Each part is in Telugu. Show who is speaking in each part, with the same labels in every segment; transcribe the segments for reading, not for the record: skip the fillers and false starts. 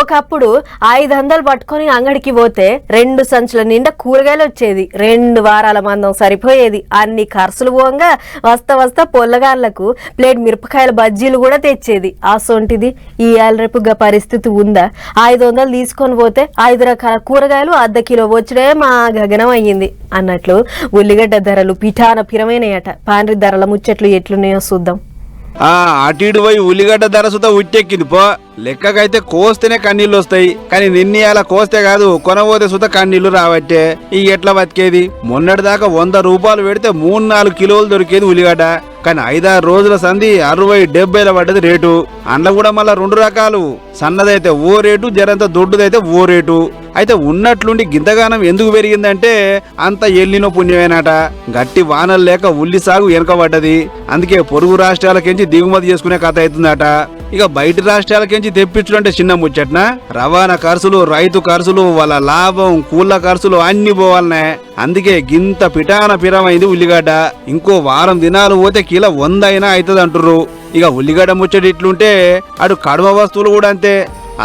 Speaker 1: ఒకప్పుడు 500 పట్టుకొని అంగడికి పోతే 2 సంచుల నిండా కూరగాయలు వచ్చేది. 2 వారాల మందం సరిపోయేది. అన్ని ఖర్చులు పోగా వస్తా పొల్లగాళ్లకు ప్లేట్ మిరపకాయల బజ్జీలు కూడా తెచ్చేది. అసొంటిది ఇవాళ రేపుగా పరిస్థితి ఉందా? 500 తీసుకొని పోతే 5 రకాల కూరగాయలు అర్ధ కిలో వచ్చడే మా గగనం అయ్యింది అన్నట్లు ఉల్లిగడ్డ ధరలు పిఠానపిరమైనయట. పాండ్రి ధరల ముచ్చట్లు ఎట్లున్నాయో చూద్దాం.
Speaker 2: అటు ఇటు పోయి ఉల్లిగడ్డ ధర సుతా ఉట్టెక్కింది పో. లెక్కకైతే కోస్తేనే కన్నీళ్లు వస్తాయి, కానీ నిన్న కోస్తే కాదు కొనబోతే సుత కన్నీళ్లు రావట్టే. ఈ ఎట్లా బతికేది? మొన్నటి దాకా 100 రూపాయలు పెడితే 3-4 కిలోలు దొరికేది ఉల్లిగడ్డ. కానీ 5-6 రోజుల సంధి 60-70 పడ్డది రేటు. అండ్ల కూడా మళ్ళా 2 రకాలు, సన్నదైతే ఓ రేటు, జరంత దొడ్డుదైతే ఓ రేటు. అయితే ఉన్నట్లుండి గింతగానం ఎందుకు పెరిగిందంటే అంత ఎల్లినో పుణ్యమేనట. గట్టి వానలు లేక ఉల్లి సాగు వెనకబడ్డది. అందుకే పొరుగు రాష్ట్రాలకెంచి దిగుమతి చేసుకునే కథ అవుతుందట. ఇక బయట రాష్ట్రాలకెంచి తెప్పించడం అంటే చిన్న ముచ్చట్నా? రవాణా ఖర్చులు, రైతు ఖర్చులు, వాళ్ళ లాభం, కూళ్ళ ఖర్చులు అన్ని పోవాలనే. అందుకే గింత పిఠానపిరమైంది ఉల్లిగడ్డ. ఇంకో వారం దినాలు పోతే కిలో 100 అయినా అవుతుంది అంటుర్రు. ఇక ఉల్లిగడ్డ ముచ్చటి ఇట్లుంటే అటు కడుమ వస్తువులు కూడా అంతే.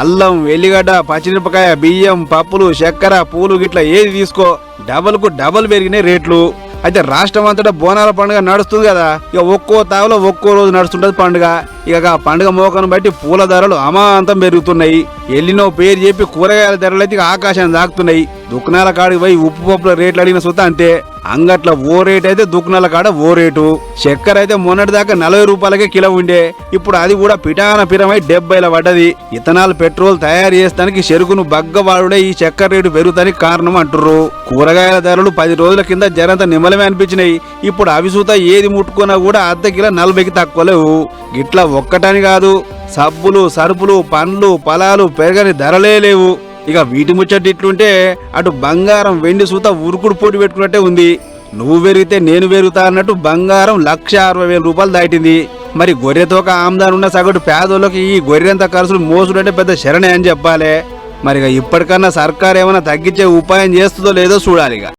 Speaker 2: అల్లం, వెల్లిగడ్డ, పచ్చిమిరపకాయ, బియ్యం, పప్పులు, చక్కెర, పూలు గిట్లా ఏది తీసుకో డబల్కు డబల్ పెరిగినాయి రేట్లు. అయితే రాష్ట్రం అంతటా బోనాల పండుగ నడుస్తుంది కదా. ఇక ఒక్కో తావులో ఒక్కో రోజు నడుస్తుంటది పండుగ. ఇక పండుగ మోకను బట్టి పూల ధరలు అమాంతం పెరుగుతున్నాయి. ఎల్లినో పేరు చెప్పి కూరగాయల ధరలు అయితే ఆకాశాన్ని దాకుతున్నాయి. దుకాణాల కాడికి పోయి ఉప్పు పప్పుల రేట్లు అడిగిన సుత అంతే. అంగట్ల ఓ రేట్ అయితే దుకాణాల కాడ ఓ రేటు. చక్కెర అయితే మొన్నటి దాకా 40 రూపాయలకే కిలో ఉండే. ఇప్పుడు అది కూడా పిఠానపిరమై 70 పడ్డది. ఇథనాల్ పెట్రోల్ తయారు చేస్తానికి చెరుకును బగ్గవాడుడే ఈ చక్కెర రేటు పెరుగుతానికి కారణం అంటుర్రు. కూరగాయల ధరలు 10 రోజుల కింద జరంత నిమ్మలమే అనిపించినాయి. ఇప్పుడు అవి సూత ఏది ముట్టుకున్నా కూడా అర్ధ కిలో 40కి తక్కువ లేవు. గిట్లా ఒక్కటని కాదు, సబ్బులు, సరుపులు, పండ్లు, ఫలాలు పెరగని ధరలే లేవు. ఇక వీటి ముచ్చట ఇట్లుంటే అటు బంగారం, వెండి సూత ఉరుకుడు పోటీ పెట్టుకున్నట్టే ఉంది. నువ్వు పెరిగితే నేను పెరుగుతా అన్నట్టు బంగారం 1,60,000 రూపాయలు దాటింది. మరి గొర్రెతోక ఆమ్దాన్ ఉన్న సగటు పేదోళ్ళకి ఈ గొర్రెంత ఖర్చులు మోసుడంటే పెద్ద శరణే అని చెప్పాలి. మరి ఇప్పటికన్నా సర్కారు ఏమైనా తగ్గించే ఉపాయం చేస్తుందో లేదో చూడాలి.